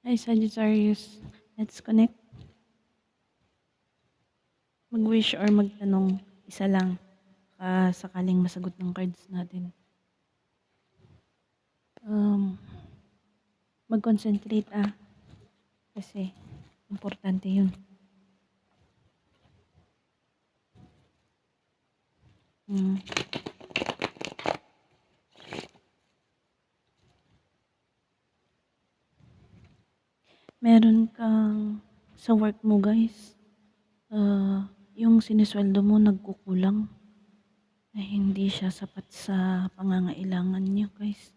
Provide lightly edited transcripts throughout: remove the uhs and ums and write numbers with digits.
Hi Sagittarius, let's connect. Mag-wish or magtanong, isa lang. Sakaling masagot ng cards natin. Mag-concentrate kasi importante yun. Hmm. Meron kang sa work mo guys, yung sinisweldo mo nagkukulang na hindi siya sapat sa pangangailangan niyo guys.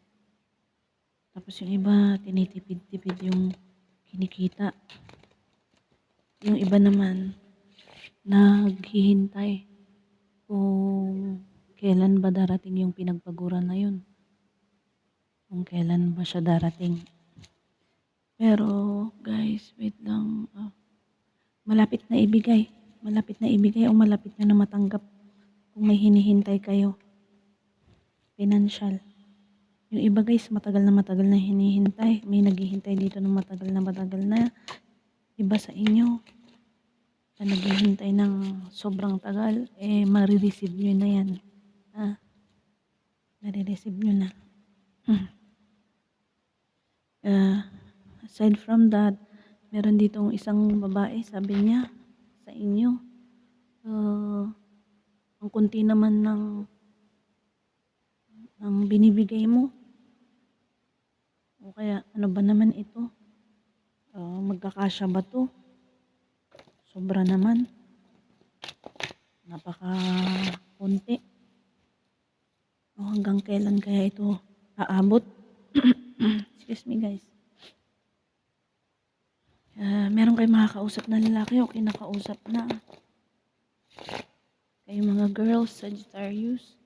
Tapos yung iba, tinitipid-tipid yung kinikita. Yung iba naman, naghihintay kung kailan ba darating yung pinagpaguran na yun. Kung kailan ba siya darating. Pero guys, wait lang. Malapit na ibigay. Malapit na ibigay o malapit nyo na matanggap kung may hinihintay kayo. Financial. Yung iba guys, matagal na hinihintay. May naghihintay dito ng matagal na. Iba sa inyo, na naghihintay ng sobrang tagal, marireceive nyo na yan. Marireceive nyo na. Aside from that, meron ditong isang babae, sabi niya sa inyo, ang kunti naman ng binibigay mo. O kaya, ano ba naman ito? Magkakasya ba to? Sobra naman. Napaka kunti. O hanggang kailan kaya ito aabot? Excuse me guys. Meron kayo makakausap na lalaki o kinakausap na. Kayo mga girls, Sagittarius.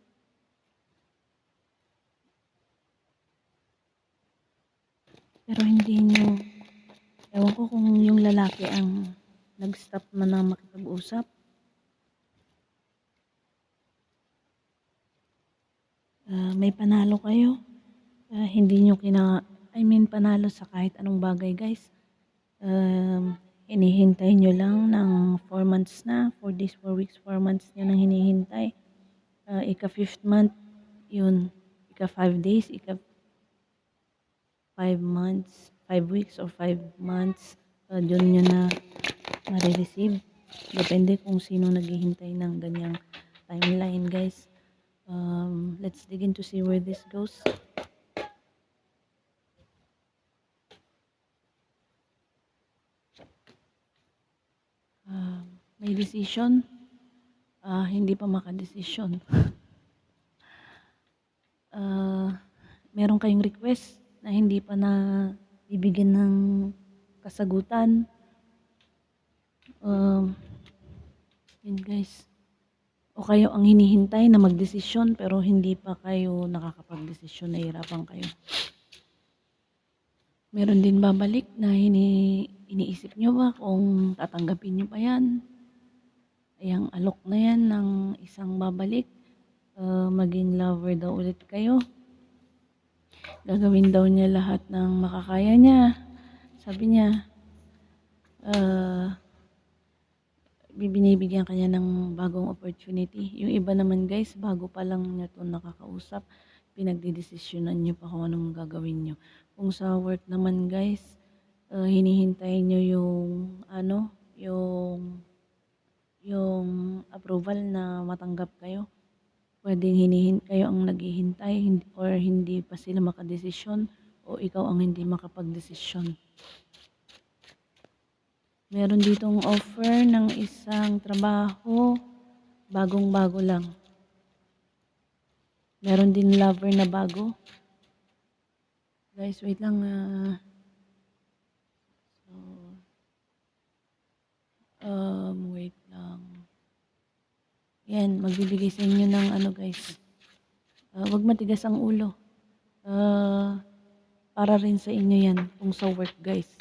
Pero hindi nyo, ewan ko kung yung lalaki ang nag-stop man na makipag-usap. May panalo kayo. Hindi nyo panalo sa kahit anong bagay guys. Hinihintay nyo lang ng 4 months na, 4 days, 4 weeks, 4 months nyo nang hinihintay. Ika 5th month, yun, ika 5 days, ika 5 months, 5 weeks or 5 months, dyan nyo na marireceive. Depende kung sino naghihintay ng ganyang timeline guys. Let's dig in to see where this goes. May decision, hindi pa makadesisyon. Meron kayong request na hindi pa na bibigyan ng kasagutan. Yun guys. O kayo ang hinihintay na magdesisyon pero hindi pa kayo nakakapagdesisyon, nahihirapan kayo. Meron din babalik na iniisip nyo ba kung tatanggapin nyo pa yan. Ayang alok na yan ng isang babalik. Maging lover daw ulit kayo. Gagawin daw niya lahat ng makakaya niya. Sabi niya, binibigyan kanya ng bagong opportunity. Yung iba naman guys, bago pa lang niya ito nakakausap, pinagdidesisyonan niyo pa kung anong gagawin niyo. Kung sa work naman guys, hinihintay niyo yung approval na matanggap kayo. Pwedeng kayo ang naghihintay or hindi pa sila makadesisyon o ikaw ang hindi makapagdesisyon. Meron ditong offer ng isang trabaho, bagong-bago lang. Meron din lover na bago. Guys, wait lang. Wait lang. Yan, magbibigay sa inyo ng guys. Wag matigas ang ulo. Para rin sa inyo yan kung sa work guys.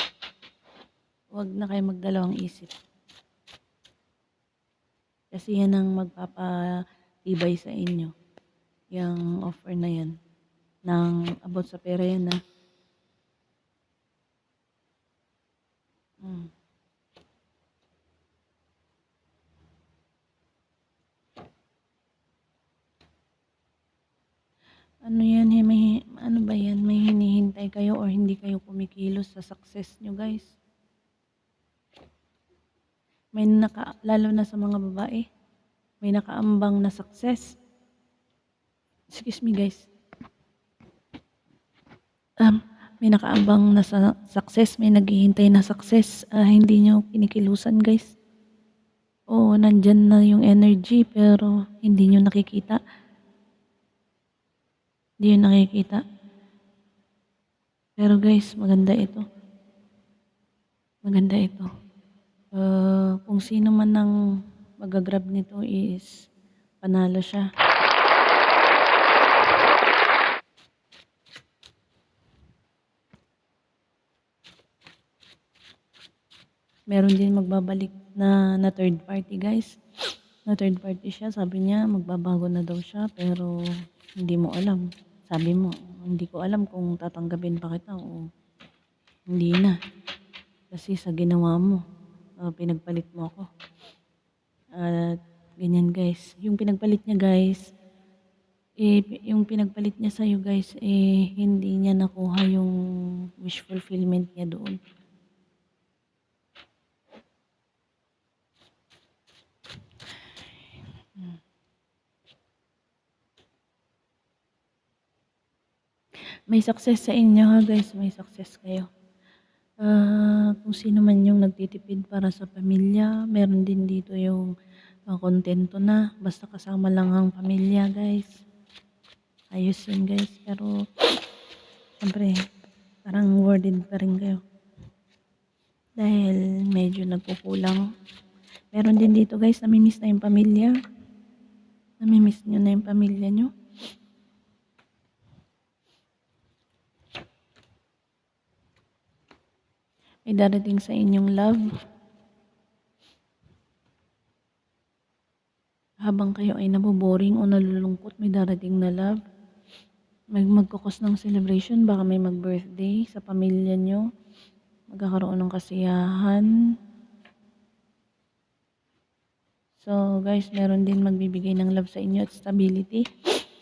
Wag na kayo magdalawang isip. Kasi yan ang magpapatibay sa inyo. Yung offer na yan. About sa pera yan Hmm. Ano yan, ano ba yan, may hinihintay kayo or hindi kayo kumikilos sa success nyo guys. Lalo na sa mga babae, may nakaambang na success. Excuse me guys. May nakaambang na success, may naghihintay na success. Hindi nyo kinikilusan guys. Oo, nandyan na yung energy pero hindi nyo nakikita. Hindi nyo nakikita. Pero guys, maganda ito. Maganda ito. Kung sino man ang magagrab nito is panalo siya. Meron din magbabalik na third party guys. Na third party siya, sabi niya magbabago na daw siya pero hindi mo alam. Sabi mo, hindi ko alam kung tatanggapin pa kita o hindi na. Kasi sa ginawa mo, pinagpalit mo ako. At ganyan guys. Yung pinagpalit niya guys, yung pinagpalit niya sa'yo guys, hindi niya nakuha yung wish fulfillment niya doon. May success sa inyo ha guys, may success kayo. Kung sino man yung nagtitipid para sa pamilya, meron din dito yung kontento na, basta kasama lang ang pamilya guys. Ayos yun guys, pero siyempre, parang worried pa rin kayo. Dahil medyo nagkukulang. Meron din dito guys, namimiss na yung pamilya. Namimiss nyo na yung pamilya nyo. May darating sa inyong love. Habang kayo ay naboboring o nalulungkot, may darating na love. Magkukos ng celebration, baka may mag-birthday sa pamilya nyo. Magkakaroon ng kasiyahan. So guys, meron din magbibigay ng love sa inyo at stability.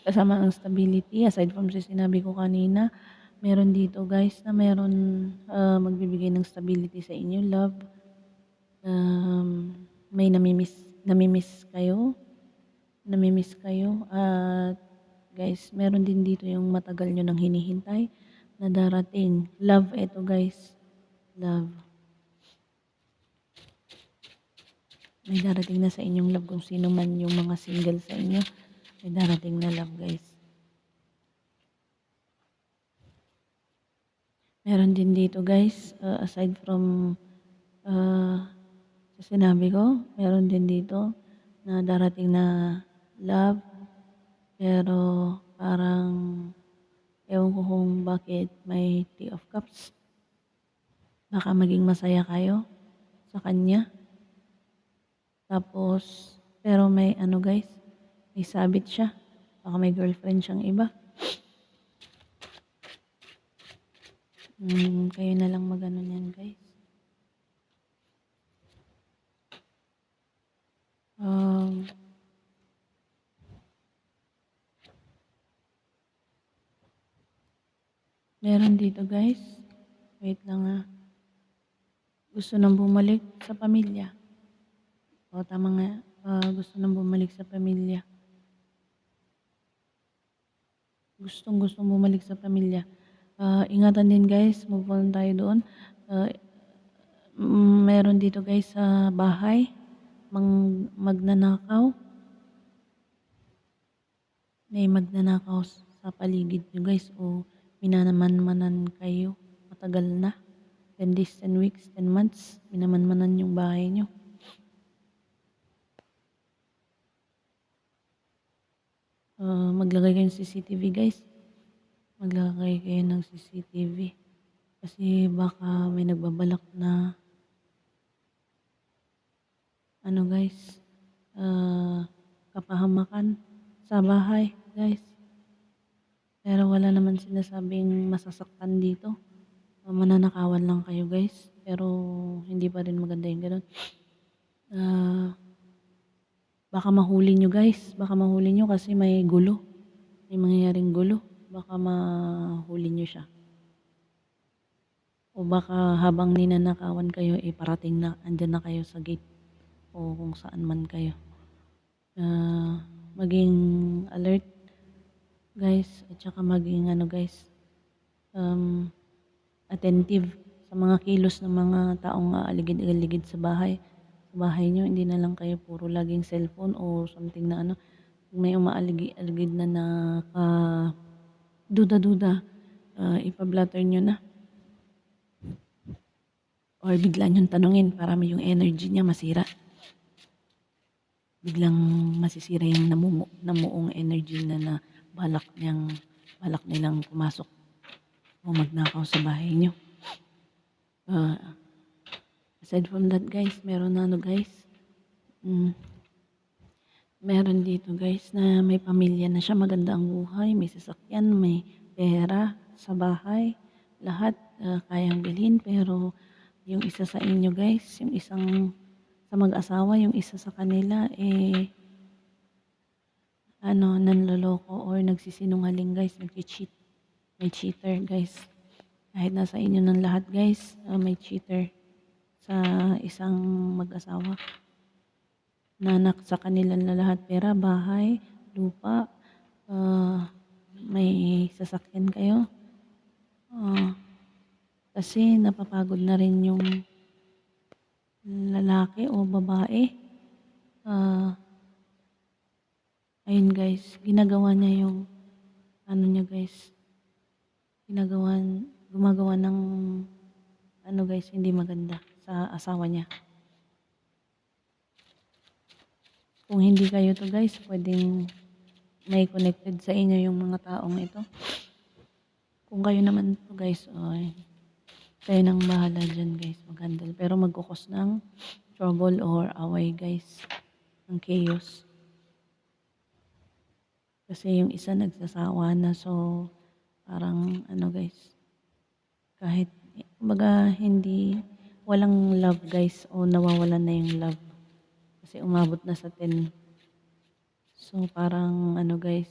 Kasama ang stability, aside from sa sinabi ko kanina, meron dito guys na meron magbibigay ng stability sa inyo, love. May namimiss kayo. At guys, meron din dito yung matagal nyo nang hinihintay na darating. Love ito guys. Love. May darating na sa inyong love kung sino man yung mga single sa inyo. May darating na love guys. Meron din dito guys, aside from sa sinabi ko, meron din dito na darating na love. Pero parang ewan ko kung bakit may Three of Cups. Baka maging masaya kayo sa kanya. Tapos, pero may ano guys, may sabit siya. Baka may girlfriend siyang iba. Kayo na lang magano niyan guys. Meron dito guys. Wait lang. Gusto nang bumalik sa pamilya. O tama nga. Gusto nang bumalik sa pamilya. Gustong bumalik sa pamilya. Ingatan din guys. Move on tayo doon. Meron dito guys sa bahay. Magnanakaw. May magnanakaw sa paligid nyo guys. O minanaman-manan kayo. Matagal na. 10 days, 10 weeks, 10 months. Minaman-manan yung bahay nyo. Maglagay kayo ng CCTV guys. Maglagay kayo ng CCTV. Kasi baka may nagbabalak na ano guys, kapahamakan sa bahay guys. Pero wala naman sinasabing masasaktan dito. Mananakawan lang kayo guys. Pero hindi pa rin maganda yung gano'n. Baka mahuli nyo guys, baka mahuli nyo kasi may gulo. May mangyayaring gulo. Baka mahuli nyo siya. O baka habang ninanakawan kayo, parating na, andyan na kayo sa gate. O kung saan man kayo. Maging alert guys, at saka maging guys, attentive sa mga kilos ng mga taong aligid-aligid sa bahay. Sa bahay nyo, hindi na lang kayo puro laging cellphone o something na kung may umaaligid na duda-duda, ipablatter nyo na. Or bigla nyong tanungin para may yung energy niya masira. Biglang masisira yung namuong energy na balak nilang pumasok o magnakaw sa bahay nyo. Aside from that guys, meron na guys. Meron dito guys na may pamilya na siya, maganda ang buhay, may sasakyan, may pera sa bahay, lahat kayang bilhin, pero yung isa sa inyo guys, yung isang sa mag-asawa, yung isa sa kanila nanloloko or nagsisinungaling guys, nag-cheat. May cheater guys. Kahit nasa inyo ng lahat guys, may cheater sa isang mag-asawa. Nanak sa kanila na lahat, pera, bahay, lupa, may sasakyan kayo. Kasi napapagod na rin yung lalaki o babae. Ayun guys, ginagawa niya yung niya guys, gumagawa ng guys, hindi maganda sa asawa niya. Kung hindi kayo to guys, pwedeng may connected sa inyo yung mga taong ito. Kung kayo naman to guys, kayo nang bahala dyan guys, mag-handle. Pero magkukos ng trouble or away guys, ng chaos. Kasi yung isa nagsasawa na, so parang guys, kahit kumbaga walang love guys, o nawawalan na yung love. Kasi umabot na sa 10. So parang guys,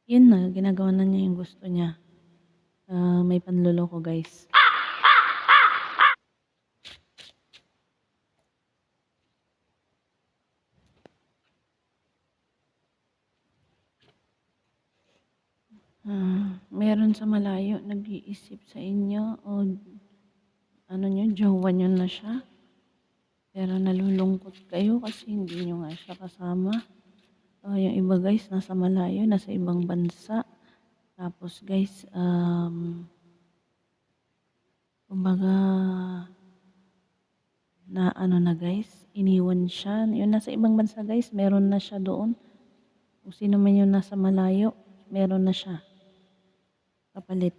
yun na, ginagawa na niya yung gusto niya. May panloloko guys. Meron sa malayo nag-iisip sa inyo o jowa nyo na siya. Pero nalulungkot kayo kasi hindi nyo nga siya kasama. Yung iba guys, nasa malayo, nasa ibang bansa. Tapos guys, kumbaga, na guys, iniwan siya. Yung nasa ibang bansa guys, meron na siya doon. Kung sino man yung nasa malayo, meron na siya. Kapalit.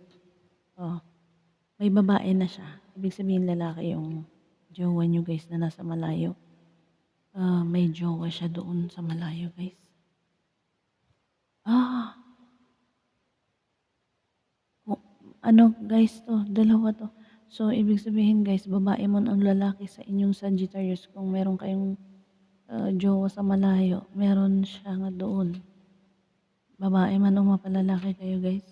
May babae na siya. Ibig sabihin lalaki yung jowa nyo guys na nasa malayo. May jowa siya doon sa malayo guys. Guys to, dalawa to. So ibig sabihin guys, babae man ang lalaki sa inyong Sagittarius, kung meron kayong jowa sa malayo, meron siya nga doon. Babae man o mapalalaki kayo guys.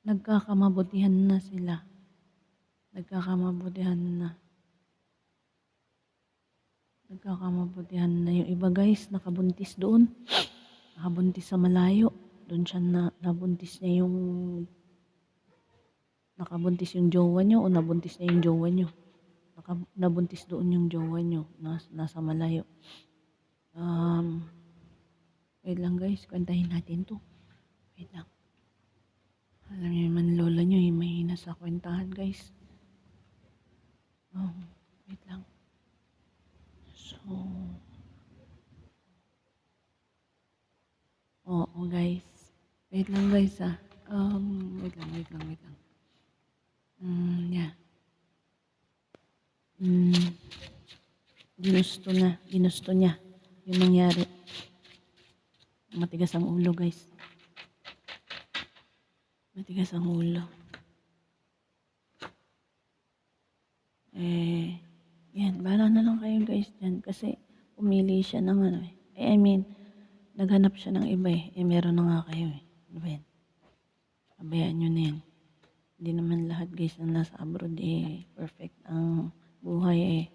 Nagkakamabutihan na sila. Nagkakamabutihan na. Yung iba guys, nakabuntis doon. Nakabuntis sa malayo. Doon siya nabuntis niya yung nakabuntis yung jowa nyo o nabuntis niya yung jowa nyo. Nabuntis doon yung jowa nyo. Nasa malayo. Wait lang guys, kwentahin natin to. Wait lang. Alam niyo naman lola nyo, mahina sa kwentahan guys. Wait lang. So, guys. Wait lang guys wait lang. Yeah. Ginusto niya yung nangyari. Matigas ang ulo guys. Matigas ang ulo. Eh, 'yan bahala na lang kayo guys diyan kasi pumili siya ng ano, I mean naghanap siya ng iba, meron na nga kayo, ano ba 'yan, pabayaan niyo na 'yan. Hindi naman lahat guys na nasa abroad, perfect ang buhay,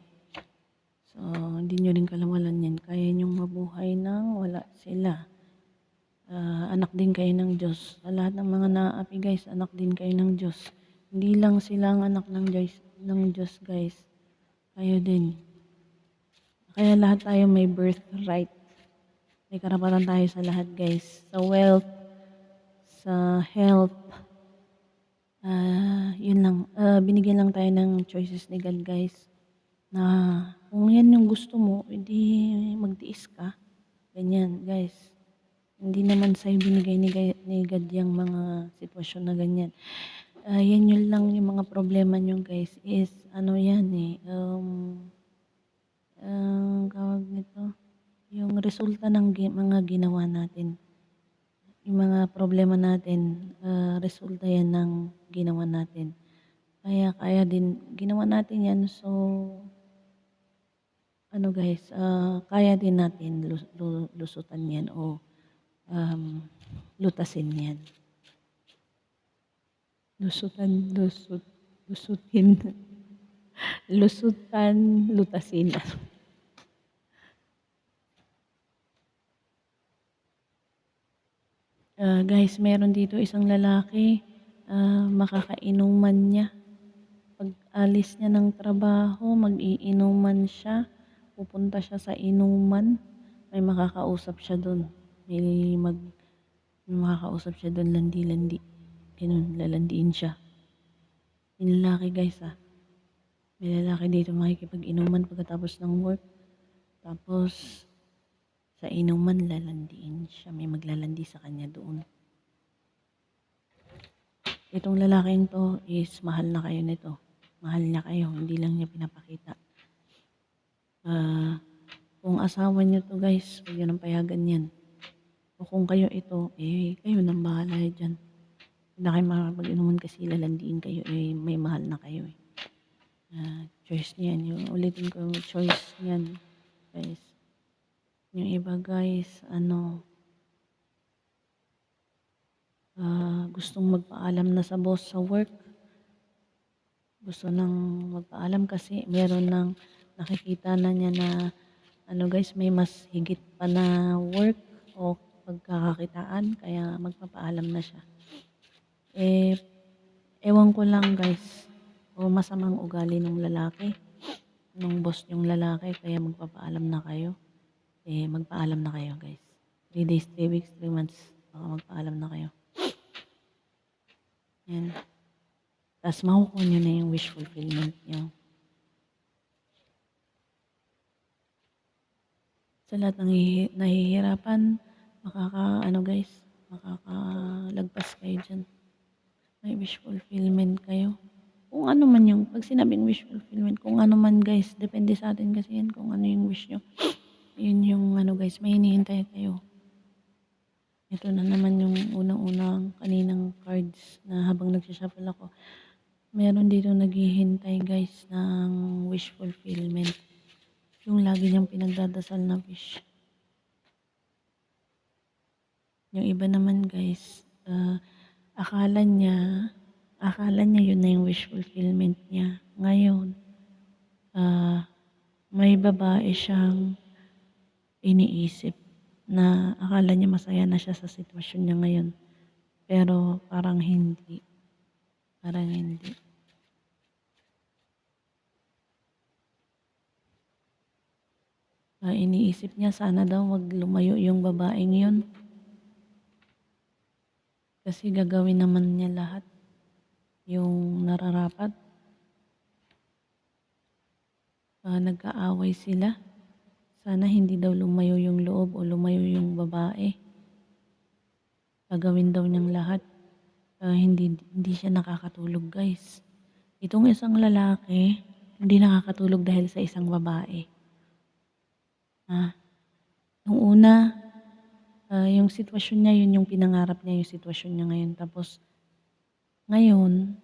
So, hindi niyo rin kalawalan 'yan, kaya niyong mabuhay ng wala sila. Anak din kayo ng Diyos. Sa lahat ng mga naaapi guys, anak din kayo ng Diyos. Hindi lang sila ang anak ng Diyos guys, kayo din. Kaya lahat tayo may birthright. May karapatan tayo sa lahat guys. Sa wealth, sa health, yun lang. Binigyan lang tayo ng choices ni God guys. Na kung yan yung gusto mo, edi magtiis ka. Ganyan guys. Hindi naman sa'yo binigay ni God yung mga sitwasyon na ganyan. Yan yun lang yung mga problema nyo guys is ano yan ang tawag nito, yung resulta ng mga ginawa natin. Yung mga problema natin, resulta yan ng ginawa natin. Kaya din ginawa natin yan, so ano guys, kaya din natin lusutan yan o lutasin yan. Lusutin. Lusutan, lutasin. Guys, meron dito isang lalaki, makakainuman niya. Pag alis niya ng trabaho, mag-iinuman siya, pupunta siya sa inuman, may makakausap siya dun. May makakausap siya dun, landi-landi. Ganun, lalandiin siya. Yung lalaki guys may lalaki dito makikipag-inuman pagkatapos ng work. Tapos, sa inuman, lalandiin siya. May maglalandi sa kanya doon. Itong lalaking to is mahal na kayo nito. Mahal niya kayo, hindi lang niya pinapakita. Kung asawa niyo to guys, huwag niyo nang payagan yan. O kung kayo ito, kayo nang bahala dyan. Hindi na kayo makapag-inuman kasi lalandiin kayo, may mahal na kayo choice niyan. Yung ulitin ko yung choice niyan guys. Yung iba guys, gustong magpaalam na sa boss sa work. Gusto nang magpaalam kasi meron nang nakikita na niya na guys, may mas higit pa na work o pagkakakitaan kaya magpapaalam na siya. Ewan ko lang guys, o masamang ugali ng lalaki, nung boss yung lalaki kaya magpapaalam na kayo. Magpaalam na kayo guys. 3 days, 3 weeks, 3 months, baka magpaalam na kayo. Yan. Tapos makukuha nyo na yung wish fulfillment nyo. Sa lahat ng nahihirapan, makakalagpas kayo dyan. May wish fulfillment kayo. Kung ano man yung, pag sinabing wish fulfillment, kung ano man guys, depende sa atin kasi yan kung ano yung wish nyo. Yun yung guys, may hinihintay kayo. Ito na naman yung unang-unang kaninang cards na habang nagsashuffle ako. Meron dito naghihintay guys ng wish fulfillment. Yung lagi niyang pinagdadasal na wish. Yung iba naman guys, akala niya yun na yung wish fulfillment niya. Ngayon, may babae siyang iniisip na akala niya masaya na siya sa sitwasyon niya ngayon. Pero parang hindi. Parang hindi. Iniisip niya sana daw wag lumayo yung babaeng yun. Kasi gagawin naman niya lahat yung nararapat. Nagkaaway sila. Sana hindi daw lumayo yung loob o lumayo yung babae. Gagawin daw niyang lahat. Hindi siya nakakatulog guys. Itong isang lalaki, hindi nakakatulog dahil sa isang babae. Nung una, yung sitwasyon niya, yun yung pinangarap niya, yung sitwasyon niya ngayon. Tapos, ngayon,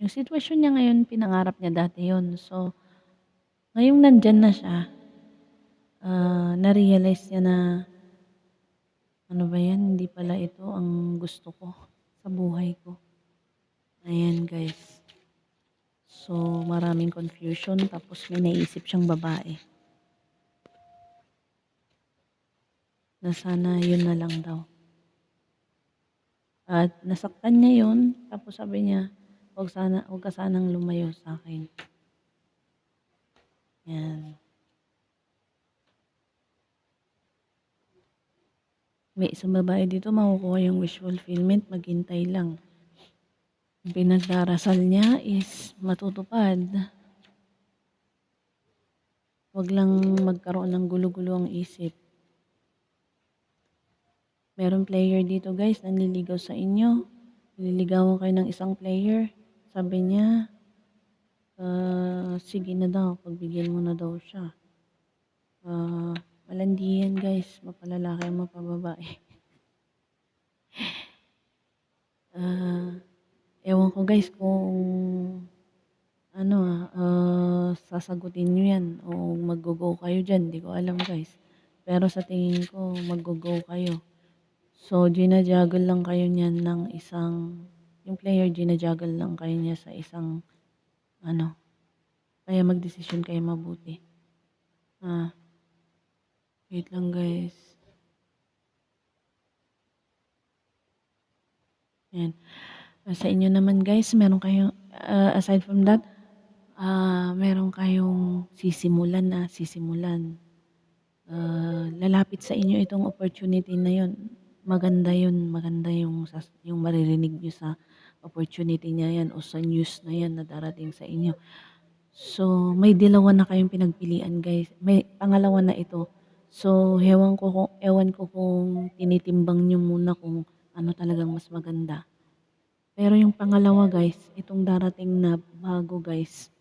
Yung sitwasyon niya ngayon pinangarap niya dati yun. So, ngayong nandiyan na siya, na-realize niya na, ano ba yan, hindi pala ito ang gusto ko sa buhay ko. Ayan guys. So, maraming confusion tapos may naisip siyang babae. Na sana yun na lang daw. At nasaktan niya yun, tapos sabi niya, wag ka sanang lumayo sa akin. Yan. May isang babae dito makukuha yung wish fulfillment, maghintay lang. Ang pinagdarasal niya is matutupad. Wag lang magkaroon ng gulo-gulo ang isip. Merong player dito guys, nanliligaw sa inyo. Nililigawan kayo ng isang player. Sabi niya, sige na daw, pagbigyan mo na daw siya. Malandi yan guys, mapalalaki ang mapababae. Ewan ko guys kung ano sasagutin nyo yan o mag-go kayo dyan, di ko alam guys. Pero sa tingin ko, mag-go kayo. So, gina-juggle lang kayo niyan ng isang, yung player gina-juggle lang kayo niya sa isang, ano, kaya magdesisyon kayo mabuti. Wait lang guys. Yan. Sa inyo naman guys, meron kayong, aside from that, meron kayong sisimulan. Lalapit sa inyo itong opportunity na yun. Maganda yung maririnig nyo sa opportunity niya yan o sa news na yan na darating sa inyo. So, may dalawa na kayong pinagpilian guys. May pangalawa na ito. So, ewan ko kung tinitimbang nyo muna kung ano talagang mas maganda. Pero yung pangalawa guys, itong darating na bago guys,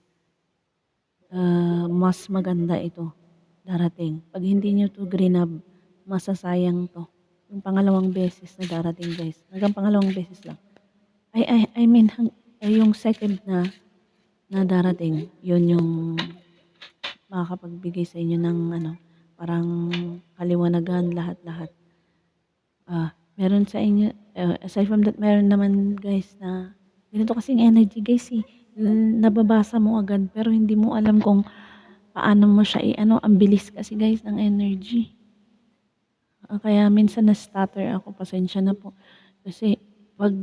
mas maganda ito darating. Pag hindi nyo to greenab, masasayang to. Yung pangalawang beses na darating guys. Hanggang pangalawang beses lang. I mean, yung second na darating, yun yung makakapagbigay sa inyo ng ano, parang kaliwanagan lahat-lahat. Meron sa inyo, aside from that, meron naman guys na ganito kasing energy guys nababasa mo agad pero hindi mo alam kung paano mo siya ang bilis kasi guys ng energy. Kaya minsan na-stutter ako, pasensya na po. Kasi pag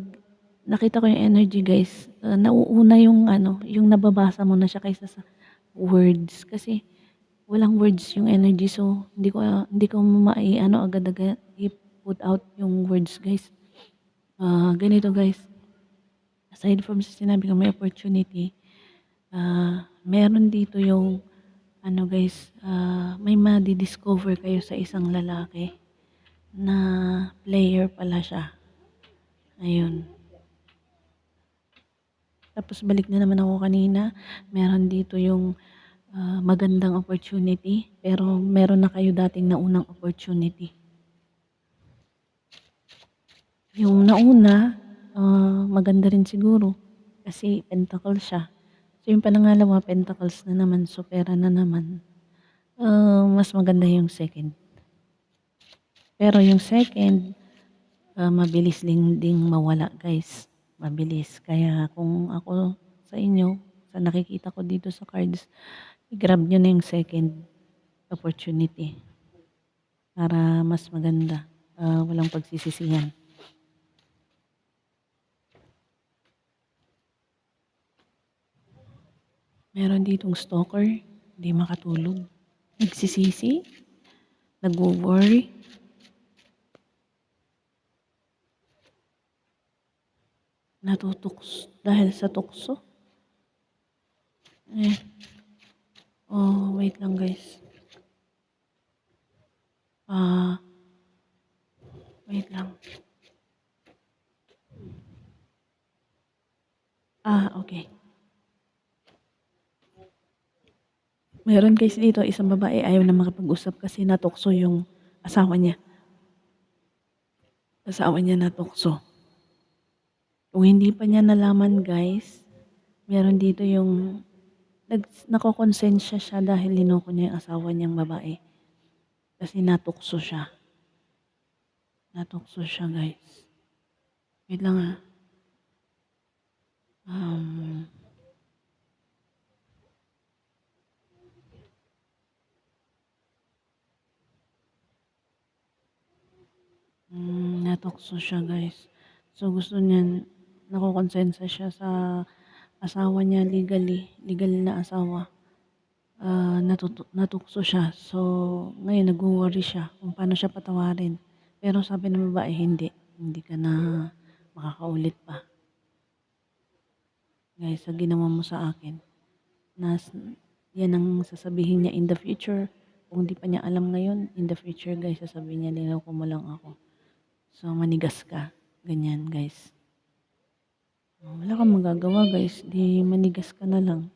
nakita ko yung energy guys, nauuna yung yung nababasa mo na siya kaysa sa words. Kasi walang words yung energy, so hindi ko agad-agad i-put out yung words guys. Ganito guys, aside from sa sinabi ko may opportunity, meron dito yung guys, may madi-discover kayo sa isang lalaki na player pala siya. Ayun. Tapos balik na naman ako kanina, meron dito yung magandang opportunity, pero meron na kayo dating naunang opportunity. Yung nauna, maganda rin siguro kasi pentacle siya. So yung pangalawa, pentacles na naman, so pera na naman. Mas maganda yung second. Pero yung second, mabilis ding mawala guys. Mabilis. Kaya kung ako sa inyo, sa nakikita ko dito sa cards, i-grab nyo na yung second opportunity. Para mas maganda. Walang pagsisisihan. Meron ditong stalker, hindi makatulog. Nagsisisi, nag-worry. Natutukso dahil sa tukso. Wait lang guys. Wait lang. Okay. Meron guys dito, isang babae ayaw na makapag-usap kasi natukso yung asawa niya. Asawa niya natukso. Kung hindi pa niya nalaman guys, Meron dito yung nakokonsensya siya dahil linoko niya yung asawa niyang babae. Kasi natukso siya. Natukso siya, guys. Wait lang ah. Um, natukso siya, guys. So gusto niya, nakokonsensya siya sa asawa niya legally, legal na asawa. Natukso siya. So, ngayon nagwo-worry siya kung paano siya patawarin. Pero sabi ng babae, hindi. Hindi ka na makakaulit pa. Guys, sa ginawa mo sa akin. Nas, yan ang sasabihin niya in the future. Kung di pa niya alam ngayon, in the future guys, sasabihin niya, niloko mo lang ako. So, manigas ka. Ganyan, guys. Wala kang magagawa, guys. Di manigas ka na lang.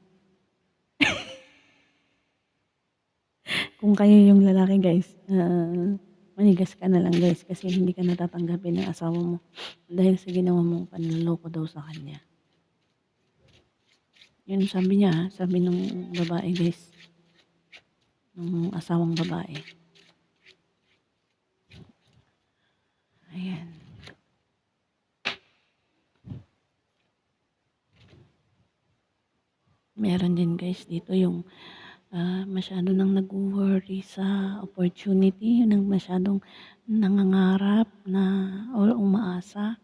Kung kayo yung lalaki, guys, manigas ka na lang, guys. Kasi hindi ka natatanggapin ng asawa mo. Dahil sa ginawa mong panloloko daw sa kanya. Yun sabi niya, sabi ng babae, guys. Ng asawang babae. Ayan. Meron din guys dito yung masyado nang nag-worry sa opportunity, nang masyadong nangangarap na o umaasa,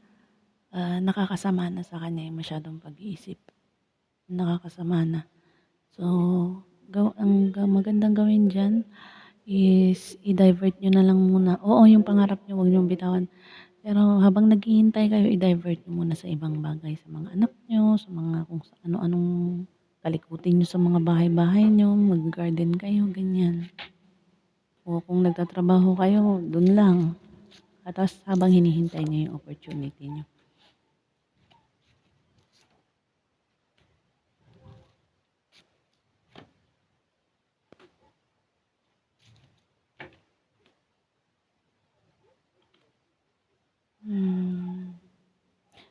nakakasama na sa kanya yung masyadong pag-iisip. Nakakasama na. So, magandang gawin dyan is i-divert nyo na lang muna. Oo, yung pangarap nyo, huwag nyo bitawan. Pero habang naghihintay kayo, i-divert nyo muna sa ibang bagay, sa mga anak nyo, sa mga kung sa ano-anong kalikutin nyo sa mga bahay-bahay nyo, mag-garden kayo, ganyan. O kung nagtatrabaho kayo, dun lang. At tapos habang hinihintay nyo yung opportunity nyo.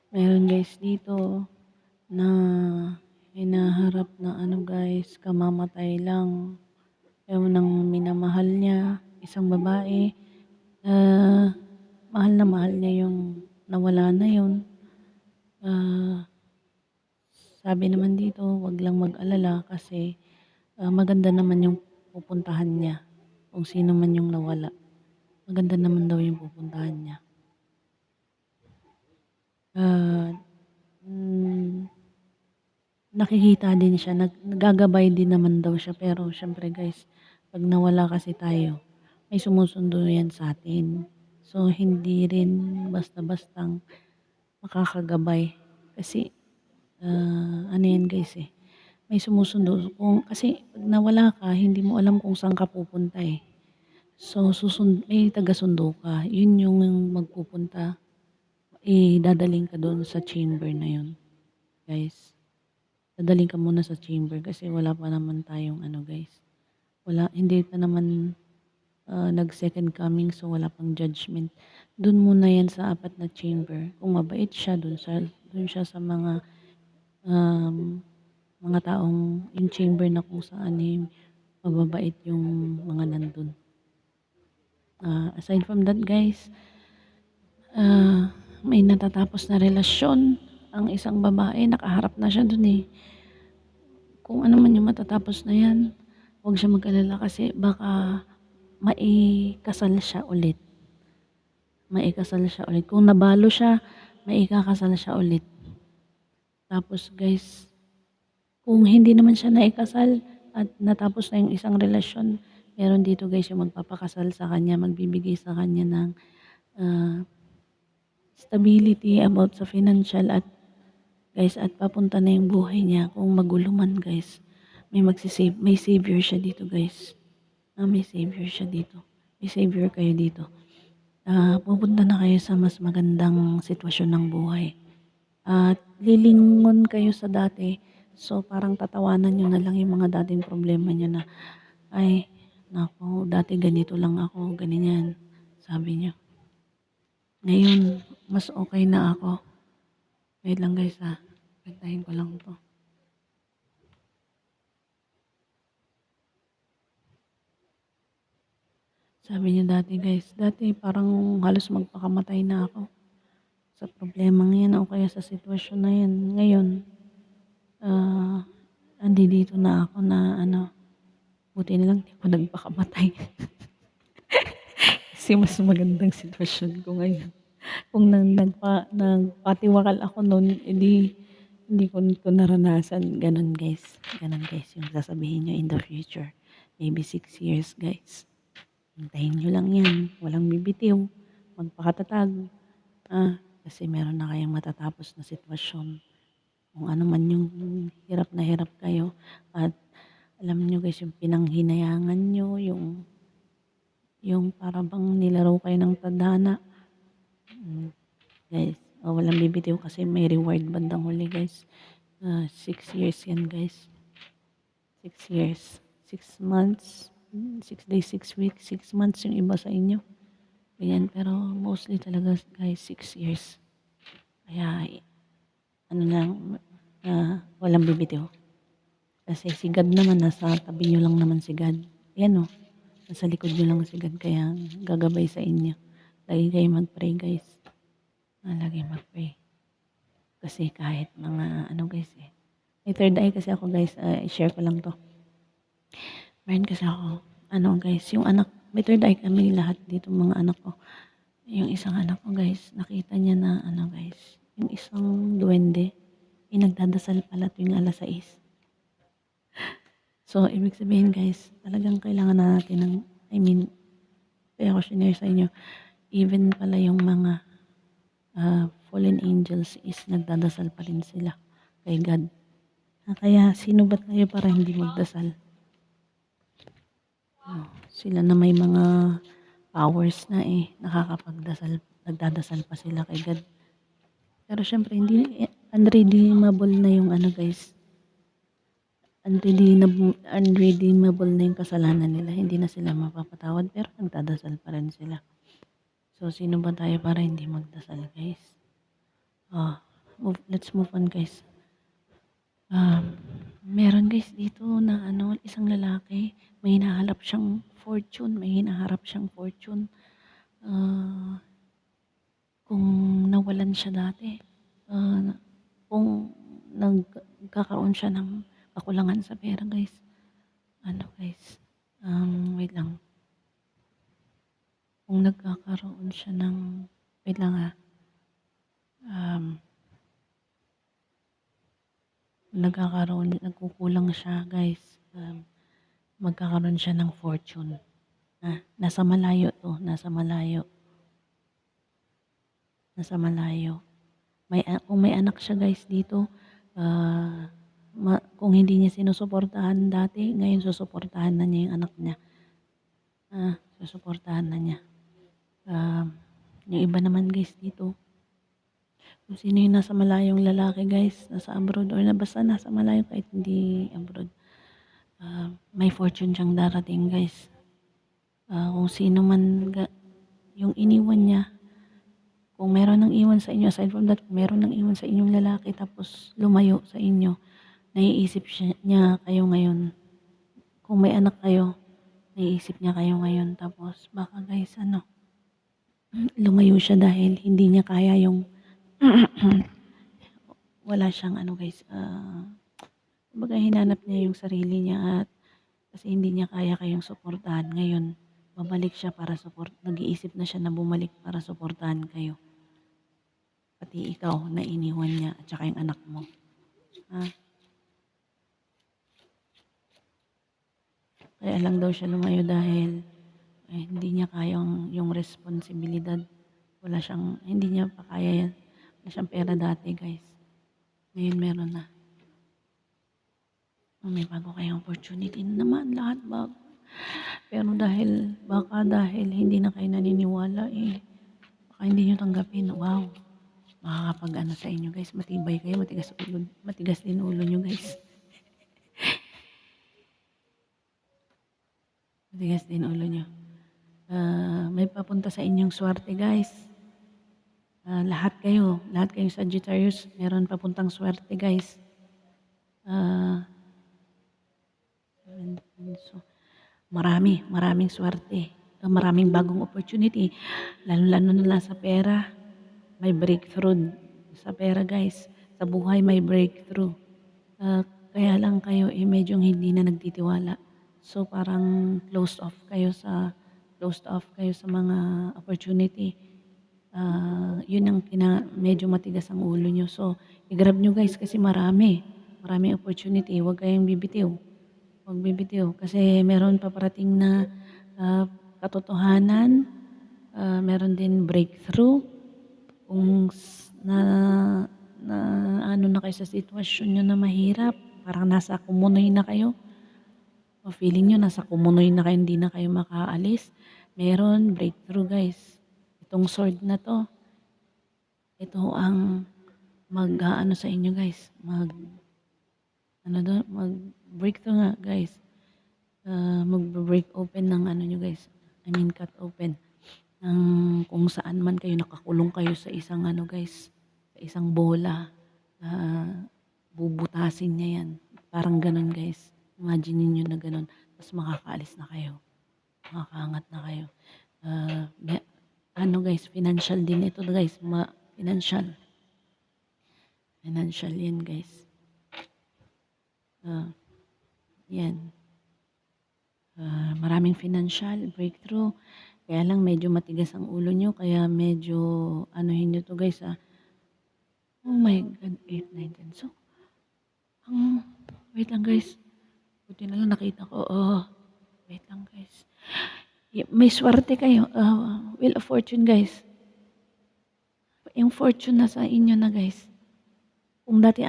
Meron guys dito na hinaharap na ano guys, kamamatay lang. Ewan ng minamahal niya, isang babae. Mahal na mahal niya yung nawala na yun. Sabi naman dito, wag lang mag-alala kasi maganda naman yung pupuntahan niya. Kung sino man yung nawala. Maganda naman daw yung pupuntahan niya. Ah, nakikita din siya, nagagabay din naman daw siya. Pero syempre guys, pag nawala kasi tayo, may sumusundo yan sa atin. So, hindi rin basta-bastang makakagabay. Kasi, ano yan guys eh, may sumusundo. Kasi pag nawala ka, hindi mo alam kung saan ka pupunta eh. So, may taga-sundo ka. Yun yung magpupunta. Dadaling ka doon sa chamber na yun, guys. Dadaling ka muna sa chamber kasi wala pa naman tayong ano, guys. Hindi pa naman nag-second coming so wala pang judgment. Doon muna yan sa apat na chamber. Kung mabait siya, doon siya sa um, mga taong yung chamber na kung saan mababait yung mga nandun. Aside from that guys, may natatapos na relasyon ang isang babae, nakaharap na siya dun eh. Kung ano man yung matatapos na yan, huwag siya mag-alala kasi baka maikasal siya ulit. Maikasal siya ulit. Kung nabalo siya, maikakasal siya ulit. Tapos guys, kung hindi naman siya naikasal at natapos na yung isang relasyon, meron dito guys yung magpapakasal sa kanya, magbibigay sa kanya ng stability about sa financial at guys at papunta na yung buhay niya kung magulo man guys. May savior siya dito guys. May savior siya dito. May savior kayo dito. Pupunta na kayo sa mas magandang sitwasyon ng buhay. At lilingon kayo sa dati. So parang tatawanan nyo na lang yung mga dating problema nyo na ay, naku, dati ganito lang ako, ganyan. Sabi nyo. Ngayon, mas okay na ako. Wait lang guys ha. Kantahin ko lang to. Sabi niya dati guys, dati parang halos magpakamatay na ako sa problemang yan o kaya sa sitwasyon na yan. Ngayon, ah, dito na ako na ano, buti na lang di ako nagpakamatay. Kasi mas magandang sitwasyon ko ngayon. Kung nagpatiwakal ako nun, edi hindi ko naranasan. Ganun guys. Ganun guys yung sasabihin nyo in the future. Maybe 6 years guys. Hintayin nyo lang yan. Walang bibitiw. Magpakatatag. Kasi meron na kayong matatapos na sitwasyon. Kung ano man yung hirap na hirap kayo. At alam nyo guys, yung pinanghinayangan nyo, yung para bang nilaro kayo ng tadhana. Guys, walang bibitiw kasi may reward bandang huli guys. 6 years yan guys. 6 years. 6 months. 6 days, 6 weeks. 6 months yung iba sa inyo. Ganyan, pero mostly talaga guys 6 years. Kaya ano lang, walang bibitiw. Kasi si God naman, nasa tabi nyo lang naman si God. Yan o, nasa likod nyo lang si God, kaya gagabay sa inyo. Lagi kayo mag-pray guys. Lagi mag-pray. Kasi kahit mga ano guys may third eye kasi ako guys, i-share ko lang to. Meron kasi ako, ano guys, yung anak, may third eye kami lahat dito mga anak ko. Yung isang anak ko guys, nakita niya na ano guys, yung isang duwende, nagdadasal pala tuwing alas 6. So, ibig sabihin guys, talagang kailangan na natin ng, kaya ko share sa inyo, even pala yung mga fallen angels is nagdadasal pa rin sila kay God. Kaya sino ba tayo para hindi magdasal? Sila na may mga powers na nakakapagdasal, nagdadasal pa sila kay God. Pero syempre, hindi, unredeemable na yung ano guys, unredeemable na yung kasalanan nila. Hindi na sila mapapatawad pero nagdadasal pa rin sila. So, sino ba tayo para hindi magdasal guys? Let's move on guys. Meron guys dito na ano, isang lalaki, may hinahanap siyang fortune, may hinaharap siyang fortune. Kung nawalan siya dati, kung nagkakaroon siya ng kakulangan sa pera guys, ano guys, wait lang. Kung nagkakaroon siya ng, wait lang nagkukulang siya guys, magkakaroon siya ng fortune. Nasa malayo to, nasa malayo. Kung may anak siya guys dito, kung hindi niya sinusuportahan dati, ngayon susuportahan na niya yung anak niya. Susuportahan na niya. Yung iba naman guys dito, kung sino yung nasa malayong lalaki guys, nasa abroad or basta nasa malayo kahit hindi abroad, may fortune siyang darating guys. Kung sino man yung iniwan niya, kung meron nang iwan sa inyo, aside from that, kung meron nang iwan sa inyong lalaki tapos lumayo sa inyo, naiisip niya kayo ngayon. Kung may anak kayo, naiisip niya kayo ngayon. Tapos baka guys, lumayo siya dahil hindi niya kaya yung wala siyang guys, kumbaga hinanap niya yung sarili niya at kasi hindi niya kaya kayong suportahan. Ngayon, babalik siya para nag-iisip na siya na bumalik para suportahan kayo. Pati ikaw na iniwan niya at saka yung anak mo. Kaya lang daw siya lumayo dahil hindi niya kayang yung responsibilidad. Hindi niya pa kaya yan. Wala siyang pera dati guys. Ngayon meron na. May bago kayong opportunity naman, lahat bago. Pero baka dahil hindi na kayo naniniwala baka hindi nyo tanggapin. Wow. Makakapag sa inyo guys. Matibay kayo, matigas din ulo nyo guys. Matigas din ulo nyo. May papunta sa inyong swerte guys. Lahat kayong Sagittarius, meron papuntang swerte guys. Maraming swerte. maraming bagong opportunity, lalo-lalo na sa pera. May breakthrough sa pera guys, sa buhay may breakthrough. Kaya lang kayo, medyo hindi na nagtitiwala. So, parang closed off kayo sa mga opportunity. Yun ang medyo matigas ang ulo niyo. So, i-grab niyo guys kasi maraming opportunity. Huwag kayong bibitiw. Huwag bibitiw kasi meron paparating na katotohanan, meron din breakthrough. Kung na na ano na kayo sa sitwasyon niyo na mahirap, parang nasa kumunoy na kayo, o feeling niyo nasa kumunoy na kayo, hindi na kayo makaalis, meron breakthrough guys. Itong sword na 'to, ito ang mag-aano sa inyo guys, mag-breakthrough nga guys. Magbe-break open ng ano niyo guys, I mean cut open ng kung saan man kayo nakakulong kayo sa isang ano guys, sa isang bola, bubutasin niya yan. Parang ganun guys. Imagine niyo na ganun. Tapos makakaalis na kayo. Makakaangat na kayo. Ano guys, financial din ito guys. Financial. Financial yan guys. Yan. Maraming financial breakthrough. Kaya lang medyo matigas ang ulo nyo. Kaya medyo anuhin nyo to guys. Oh my God, 8, 9, 10. So, wait lang guys. Buti na lang nakita ko. Wait lang guys. May swerte kayo. Wheel of Fortune guys. Yung fortune na sa inyo na guys. Kung dati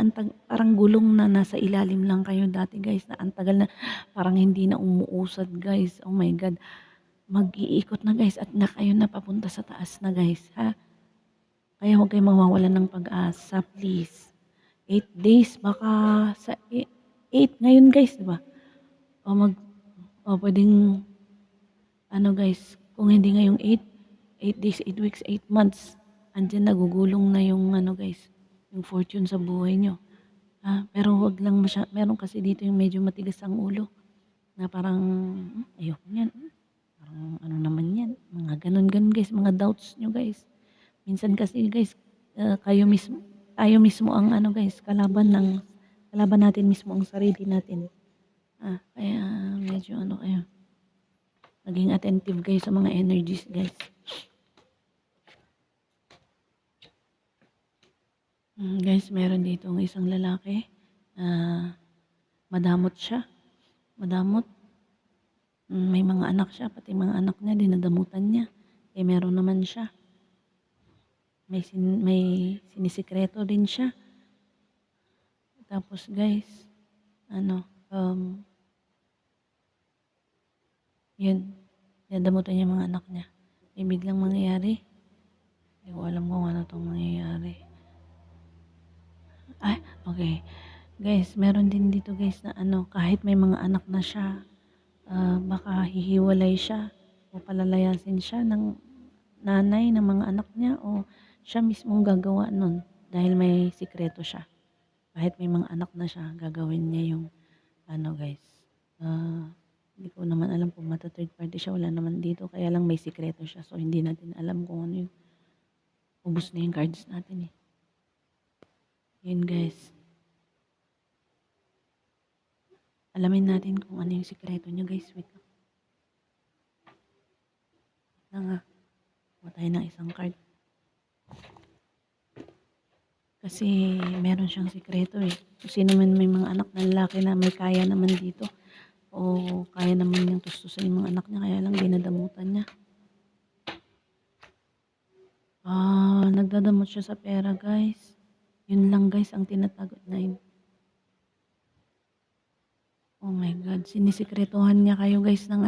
parang gulong na nasa ilalim lang kayo dati guys. Na ang tagal na parang hindi na umuusad guys. Oh my God. Mag-iikot na guys at kayo na papunta sa taas na guys. Ha? Kaya huwag kayong mawawalan ng pag-asa please. 8 days baka sa 8 ngayon guys, di ba? Pwedeng ano guys, kung hindi ngayong 8 days, 8 weeks, 8 months, andyan nagugulong na yung ano guys, yung fortune sa buhay nyo. Pero wag lang meron kasi dito yung medyo matigas ang ulo na parang ayoko niyan. Parang ano naman yan, mga ganun guys, mga doubts nyo guys. Minsan kasi guys, tayo mismo ang ano guys, kalaban natin mismo ang sarili natin. Kaya medyo ano kayo, maging attentive kayo sa mga energies guys. Guys, meron dito ng isang lalaki, madamot siya, may mga anak siya, pati mga anak niya dinadamutan niya. Meron naman siya, may sinisikreto din siya. Tapos guys, yun, dinadamutan niya mga anak niya. May biglang mangyayari. Hindi ko alam kung ano itong mangyayari. Okay. Guys, meron din dito guys na kahit may mga anak na siya, baka hihiwalay siya o palalayasin siya ng nanay ng mga anak niya o siya mismong gagawa nun dahil may sikreto siya. Kahit may mga anak na siya, gagawin niya yung guys. Hindi ko naman alam kung third party siya, wala naman dito, kaya lang may sikreto siya, so hindi natin alam kung ano yung ubos na yung cards natin yun guys, alamin natin kung ano yung sikreto niya guys. Wait lang kuha tayo ng isang card kasi meron siyang sikreto kung sino man may mga anak na lalaki na may kaya naman dito o kaya naman niyang tustusin yung mga anak niya, kaya lang dinadamutan niya. Nagdadamot siya sa pera guys. Yun lang guys ang tinatagot na yun. Oh my God, sinisikretohan niya kayo guys ng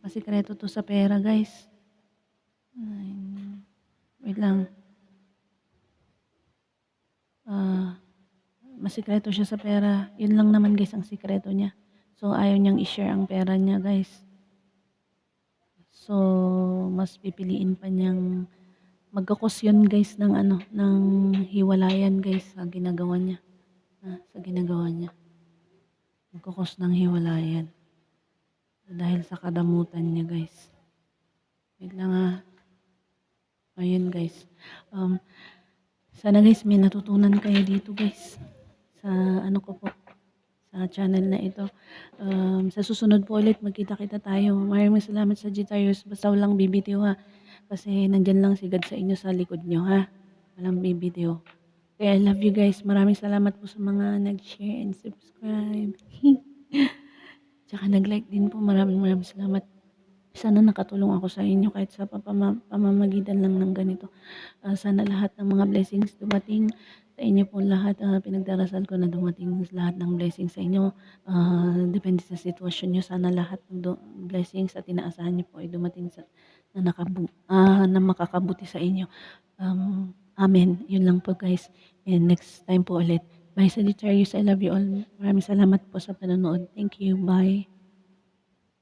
masikreto to sa pera guys. Wait lang. Masikreto siya sa pera. Yun lang naman guys ang sikreto niya. So ayaw niyang i-share ang pera niya guys. So mas pipiliin pa niyang magkakos yun guys ng ng hiwalayan guys sa ginagawa niya. Magkakos ng hiwalayan. Dahil sa kadamutan niya guys. Wait lang, Ayun guys, um, sana guys may natutunan kayo dito guys, sa ano ko po, sa channel na ito. Sa susunod po ulit magkita-kita tayo. Maraming salamat sa Sagittarius, basta walang bibitiw kasi nandiyan lang si God sa inyo sa likod niyo walang bibitiw. Kaya I love you guys, maraming salamat po sa mga nag-share and subscribe. Tsaka nag-like din po, maraming salamat. Sana nakatulong ako sa inyo kahit sa pamamagitan lang ng ganito. Sana lahat ng mga blessings dumating sa inyo po lahat. Pinagdarasal ko na dumating lahat ng blessings sa inyo. Depende sa sitwasyon nyo. Sana lahat ng blessings at inaasahan nyo po ay dumating na makakabuti sa inyo. Amen. Yun lang po guys. And next time po ulit. Bye Sagittarius. I love you all. Maraming salamat po sa panonood. Thank you. Bye.